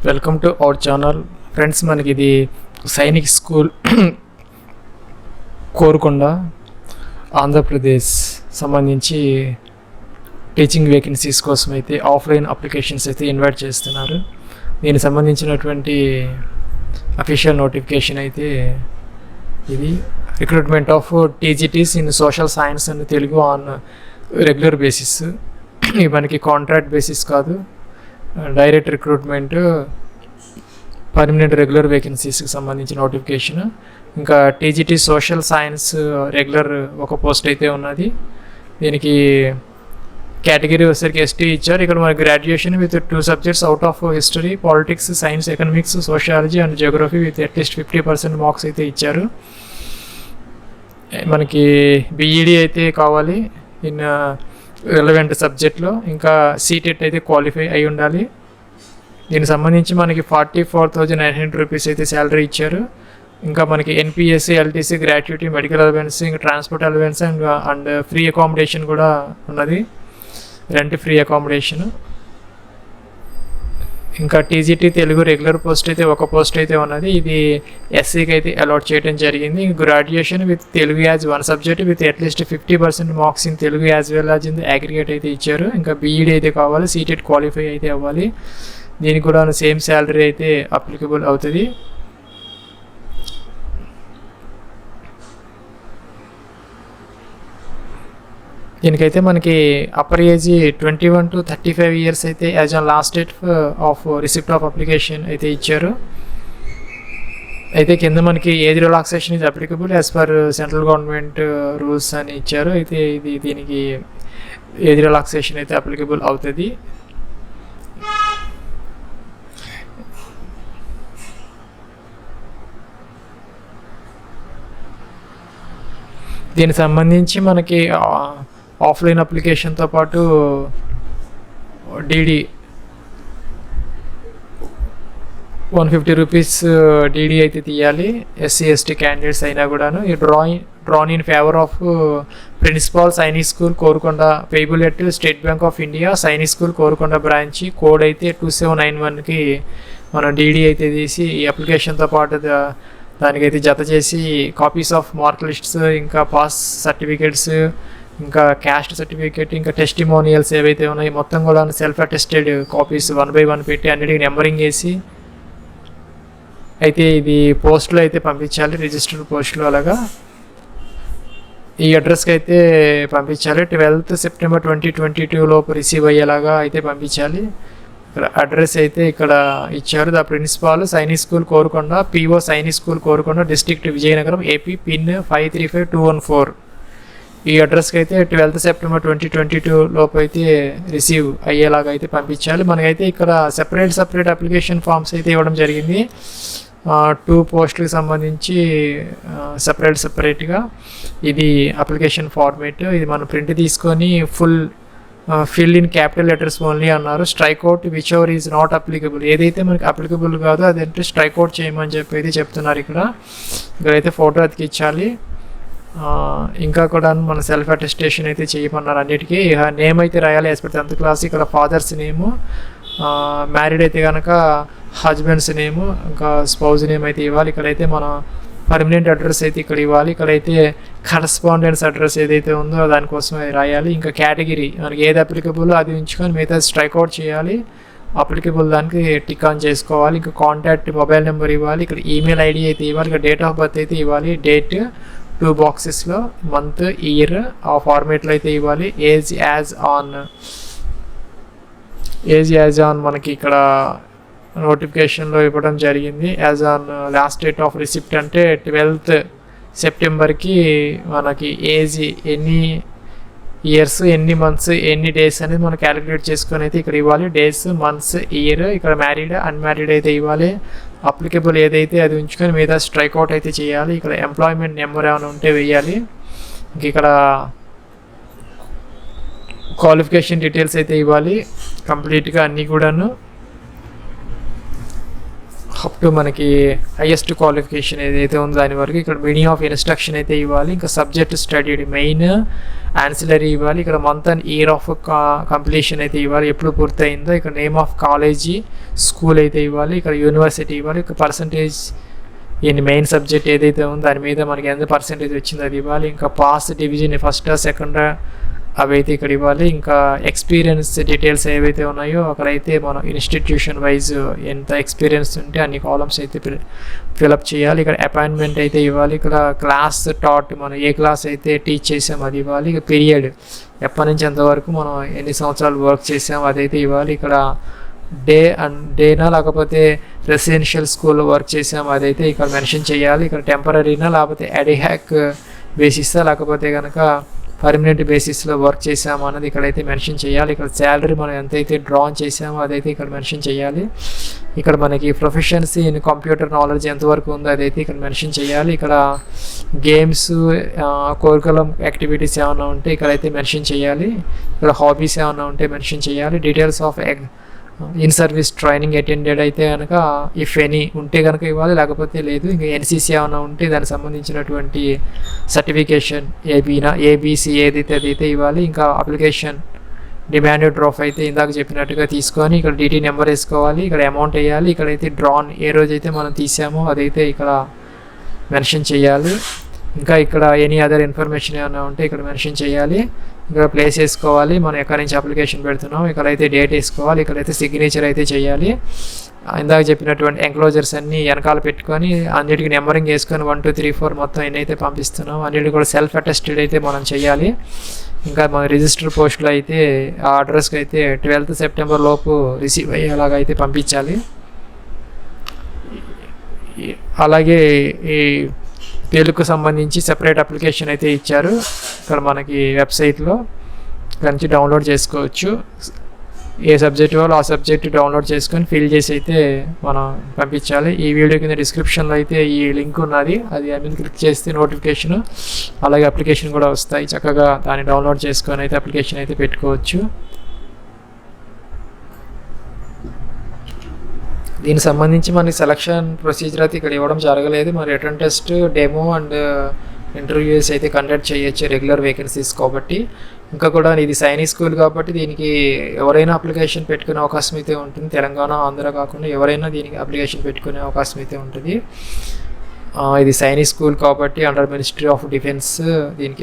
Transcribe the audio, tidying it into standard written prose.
Welcome to our channel friends. మనకి ఇది Sainik school Korukonda Andhra Pradesh సంబంధించి టీచింగ్ వేకెన్సీస్ కోసం అయితే ఆఫ్లైన్ అప్లికేషన్స్ అయితే ఇన్వైట్ చేస్తున్నారు. దీనికి సంబంధించినటువంటి అఫీషియల్ నోటిఫికేషన్ అయితే ఇది recruitment of TGTs in social science and Telugu on regular basis. ఇది మనకి కాంట్రాక్ట్ బేసిస్ కాదు, డైరెక్ట్ రిక్రూట్మెంట్, పర్మనెంట్ రెగ్యులర్ వేకెన్సీస్కి సంబంధించిన నోటిఫికేషన్. ఇంకా టీజీటీ సోషల్ సైన్స్ రెగ్యులర్ ఒక పోస్ట్ అయితే ఉన్నది. దీనికి కేటగిరీ వచ్చేసరికి ఎస్టీ ఇచ్చారు. ఇక్కడ మనకి graduation with 2 subjects out of history, politics, science, economics, sociology and Geography with at least 50% marks అయితే ఇచ్చారు. మనకి బీఈడీ అయితే కావాలి ఇన్ రిలవెంట్ సబ్జెక్ట్లో. ఇంకా సీటెట్ అయితే క్వాలిఫై అయి ఉండాలి. దీనికి సంబంధించి మనకి 44,900 రూపీస్ అయితే శాలరీ ఇచ్చారు. ఇంకా మనకి NPSC, LTC, gratuity, medical allowance, ఇంకా transport allowance and free accommodation కూడా ఉన్నది, రెంట్ ఫ్రీ అకామిడేషన్. ఇంకా టీజీటీ తెలుగు రెగ్యులర్ పోస్ట్ అయితే ఒక పోస్ట్ అయితే ఉన్నది. ఇది ఎస్సీకి అయితే అలాట్ చేయడం జరిగింది. Graduation with Telugu as 1 subject with at least 50% marks in Telugu as well as in aggregate అయితే ఇచ్చారు. ఇంకా బీఈడీ అయితే కావాలి, సీటెట్ క్వాలిఫై అయితే అవ్వాలి. దీనికి కూడా సేమ్ శాలరీ అయితే అప్లికబుల్ అవుతుంది. దీనికైతే మనకి అప్పర్ ఏజ్ 21 to 35 ఇయర్స్ అయితే as on last date of receipt of application అయితే ఇచ్చారు. అయితే కింద మనకి age relaxation is applicable as per central government rules అని ఇచ్చారు. అయితే దీనికి ఏజ్ రిలాక్సేషన్ అయితే అప్లికబుల్ అవుతుంది. దీనికి సంబంధించి మనకి ఆఫ్లైన్ అప్లికేషన్తో పాటు డీడీ 150 రూపీస్ డీడీ అయితే తీయాలి ఎస్సీ ఎస్టీ క్యాండిడేట్స్ అయినా కూడాను. ఈ drawn in favour of principal Sainik school Korukonda, payable at state bank of India, Sainik school Korukonda branch. Code అయితే 2791కి మనం డీడీ అయితే తీసి ఈ అప్లికేషన్తో పాటు దానికైతే జత చేసి కాపీస్ ఆఫ్ మార్క్ లిస్ట్స్, ఇంకా పాస్ సర్టిఫికేట్స్, ఇంకా క్యాస్ట్ సర్టిఫికేట్, ఇంకా టెస్టిమోనియల్స్ ఏవైతే ఉన్నాయో మొత్తం కూడా సెల్ఫ్ అటెస్టెడ్ కాపీస్ 1 by 1 పెట్టి అన్నిటికీ నెంబరింగ్ వేసి అయితే ఇది పోస్ట్లో అయితే పంపించాలి, రిజిస్టర్డ్ పోస్ట్లో. అలాగా ఈ అడ్రస్కి అయితే పంపించాలి. 12th September 2022 లోపు రిసీవ్ అయ్యేలాగా అయితే పంపించాలి. అడ్రస్ అయితే ఇక్కడ ఇచ్చారు. The principal Sainik school Korukonda, PO Sainik school Korukonda, district Vizianagaram, AP, pin 535214. ఈ అడ్రస్కి అయితే 12th September 2022 లోపు అయితే రిసీవ్ అయ్యేలాగా అయితే పంపించాలి. మనకైతే ఇక్కడ సెపరేట్ అప్లికేషన్ ఫామ్స్ అయితే ఇవ్వడం జరిగింది. 2 పోస్టులకు సంబంధించి సెపరేట్గా ఇది అప్లికేషన్ ఫార్మేట్. ఇది మనం ప్రింట్ తీసుకొని fill in capital letters only అన్నారు. Strike out whichever is not applicable, ఏదైతే మనకి అప్లికబుల్ కాదో అదంటే స్ట్రైక్అవుట్ చేయమని చెప్పి అయితే చెప్తున్నారు. ఇక్కడైతే ఫోటో అతికించాలి. ఇంకా కూడా మన సెల్ఫ్ అటెస్టేషన్ అయితే చేయమన్నారు అన్నిటికీ. నేమ్ అయితే రాయాలి యాజ్ పర్ 10th క్లాస్. ఇక్కడ ఫాదర్స్ నేము, మ్యారీడ్ అయితే కనుక హస్బెండ్స్ నేము, ఇంకా స్పౌజ్ నేమ్ అయితే ఇవ్వాలి. ఇక్కడైతే మన పర్మనెంట్ అడ్రస్ అయితే ఇక్కడ ఇవ్వాలి. ఇక్కడైతే కరస్పాండెన్స్ అడ్రస్ ఏదైతే ఉందో దానికోసం రాయాలి. ఇంకా కేటగిరీ మనకి ఏది అప్లికబుల్ అది ఉంచుకొని మిగతా స్ట్రైక్అవుట్ చేయాలి. అప్లికబుల్ దానికి టిక్ ఆన్ చేసుకోవాలి. ఇంకా కాంటాక్ట్ మొబైల్ నెంబర్ ఇవ్వాలి. ఇక్కడ ఈమెయిల్ ఐడి అయితే ఇవ్వాలి. ఇక్కడ డేట్ ఆఫ్ బర్త్ అయితే ఇవ్వాలి. డేట్ 2 బాక్సెస్లో, మంత్, ఇయర్ ఆ ఫార్మేట్లో అయితే ఇవ్వాలి. ఏజ్ యాజ్ ఆన్ మనకి ఇక్కడ నోటిఫికేషన్లో ఇవ్వడం జరిగింది. As on last date of receipt అంటే 12th సెప్టెంబర్కి మనకి ఏజ్ ఎన్ని ఇయర్స్, ఎన్ని మంత్స్, ఎన్ని డేస్ అనేది మనం క్యాలిక్యులేట్ చేసుకొని అయితే ఇక్కడ ఇవ్వాలి. Days, months, year. ఇక్కడ మ్యారీడ్, అన్మ్యారీడ్ అయితే ఇవ్వాలి. అప్లికబుల్ ఏదైతే అది ఉంచుకొని మీద స్ట్రైక్అవుట్ అయితే చేయాలి. ఇక్కడ ఎంప్లాయ్మెంట్ నెంబర్ ఏమైనా ఉంటే వేయాలి. ఇంక ఇక్కడ క్వాలిఫికేషన్ డీటెయిల్స్ అయితే ఇవ్వాలి కంప్లీట్గా అన్నీ కూడాను. అప్ టు మనకి హైయెస్ట్ క్వాలిఫికేషన్ ఏదైతే ఉందో దాని వరకు. ఇక్కడ మీడియం ఆఫ్ ఇన్స్ట్రక్షన్ అయితే ఇవ్వాలి. ఇంకా సబ్జెక్ట్ స్టడీడ్ మెయిన్ ఆన్సిలరీ ఇవ్వాలి. ఇక్కడ month and year of completion అయితే ఇవ్వాలి, ఎప్పుడు పూర్తయిందో. ఇక్కడ నేమ్ ఆఫ్ కాలేజీ స్కూల్ అయితే ఇవ్వాలి. ఇక్కడ యూనివర్సిటీ ఇవ్వాలి. ఇక్కడ పర్సంటేజ్ ఈ మెయిన్ సబ్జెక్ట్ ఏదైతే ఉందో దాని మీద మనకి ఎంత పర్సెంటేజ్ వచ్చిందో అది ఇవ్వాలి. ఇంకా పాస్ డివిజన్ ఫస్ట్ సెకండ్ అవి అయితే ఇక్కడ ఇవ్వాలి. ఇంకా ఎక్స్పీరియన్స్ డీటెయిల్స్ ఏవైతే ఉన్నాయో అక్కడైతే మనం ఇన్స్టిట్యూషన్ వైజ్ ఎంత ఎక్స్పీరియన్స్ ఉంటే అన్ని కాలమ్స్ అయితే ఫిలప్ చేయాలి. ఇక్కడ అపాయింట్మెంట్ అయితే ఇవ్వాలి. ఇక్కడ క్లాస్ టాట్ మనం ఏ క్లాస్ అయితే టీచ్ చేసాం అది ఇవ్వాలి. ఇక పీరియడ్ ఎప్పటి నుంచి ఎంతవరకు మనం ఎన్ని సంవత్సరాలు వర్క్ చేసాం అదైతే ఇవ్వాలి. ఇక్కడ డేనా లేకపోతే రెసిడెన్షియల్ స్కూల్లో వర్క్ చేసాం అదైతే ఇక్కడ మెన్షన్ చేయాలి. ఇక్కడ టెంపరీనా లేకపోతే అడిహాక్ బేసిస్తా లేకపోతే కనుక పర్మనెంట్ బేసిస్లో వర్క్ చేసాము అన్నది ఇక్కడైతే మెన్షన్ చేయాలి. ఇక్కడ శాలరీ మనం ఎంతైతే డ్రాన్ చేసామో అదైతే ఇక్కడ మెన్షన్ చేయాలి. ఇక్కడ మనకి ప్రొఫెషన్సీ ఇన్ కంప్యూటర్ నాలెడ్జ్ ఎంతవరకు ఉందో అదైతే ఇక్కడ మెన్షన్ చేయాలి. ఇక్కడ గేమ్స్ కోరికులం యాక్టివిటీస్ ఏమైనా ఉంటే ఇక్కడైతే మెన్షన్ చేయాలి. ఇక్కడ హాబీస్ ఏమైనా ఉంటే మెన్షన్ చేయాలి. Details of in service training attended అయితే కనుక ఇఫ్ ఎనీ ఉంటే కనుక ఇవ్వాలి, లేకపోతే లేదు. ఇంకా ఎన్సీసీ ఏమైనా ఉంటే దానికి సంబంధించినటువంటి సర్టిఫికేషన్ ఏబీసీ ఏదైతే అదైతే ఇవ్వాలి. ఇంకా అప్లికేషన్ డిమాండెడ్ డ్రాప్ అయితే ఇందాక చెప్పినట్టుగా తీసుకొని ఇక్కడ డీటీ నెంబర్ వేసుకోవాలి. ఇక్కడ అమౌంట్ వేయాలి. ఇక్కడైతే డ్రాన్ ఏ రోజైతే మనం తీసామో అదైతే ఇక్కడ మెన్షన్ చేయాలి. ఇంకా ఇక్కడ ఎనీ అదర్ ఇన్ఫర్మేషన్ ఏమైనా ఉంటే ఇక్కడ మెన్షన్ చేయాలి. ఇక్కడ ప్లేస్ వేసుకోవాలి, మనం ఎక్కడి నుంచి అప్లికేషన్ పెడుతున్నాం. ఇక్కడైతే డేట్ వేసుకోవాలి. ఇక్కడైతే సిగ్నేచర్ అయితే చేయాలి. ఇందాక చెప్పినటువంటి ఎంక్లోజర్స్ అన్నీ వెనకాల పెట్టుకొని అన్నిటికీ నెంబరింగ్ వేసుకొని 1 2 3 4 మొత్తం ఎన్నైతే పంపిస్తున్నాం అన్నిటికీ కూడా సెల్ఫ్ అటెస్టెడ్ అయితే మనం చేయాలి. ఇంకా మన రిజిస్టర్ పోస్ట్లో అయితే ఆ అడ్రస్కి అయితే 12th సెప్టెంబర్ లోపు రిసీవ్ అయ్యేలాగా అయితే పంపించాలి. అలాగే ఈ తెలుగుకు సంబంధించి సెపరేట్ అప్లికేషన్ అయితే ఇచ్చారు ఇక్కడ మనకి వెబ్సైట్లో, నుంచి డౌన్లోడ్ చేసుకోవచ్చు. ఏ సబ్జెక్ట్ వాళ్ళు ఆ సబ్జెక్ట్ డౌన్లోడ్ చేసుకొని ఫిల్ చేసి అయితే మనం పంపించాలి. ఈ వీడియో కింద డిస్క్రిప్షన్లో అయితే ఈ లింక్ ఉన్నది, అది మీద క్లిక్ చేస్తే నోటిఫికేషన్ అలాగే అప్లికేషన్ కూడా వస్తాయి. చక్కగా దాన్ని డౌన్లోడ్ చేసుకొని అయితే అప్లికేషన్ అయితే పెట్టుకోవచ్చు. దీనికి సంబంధించి మనకి సెలక్షన్ ప్రొసీజర్ అయితే ఇక్కడ ఇవ్వడం జరగలేదు. మరి return test, demo and interviews అయితే కండక్ట్ చేయొచ్చు రెగ్యులర్ వేకెన్సీస్ కాబట్టి. ఇంకా కూడా ఇది సైనిక్ స్కూల్ కాబట్టి దీనికి ఎవరైనా అప్లికేషన్ పెట్టుకునే అవకాశం అయితే ఉంటుంది. తెలంగాణ, ఆంధ్ర కాకుండా ఎవరైనా దీనికి అప్లికేషన్ పెట్టుకునే అవకాశం అయితే ఉంటుంది. ఇది సైనిక్ స్కూల్ కాబట్టి అండర్ మినిస్ట్రీ ఆఫ్ డిఫెన్స్ దీనికి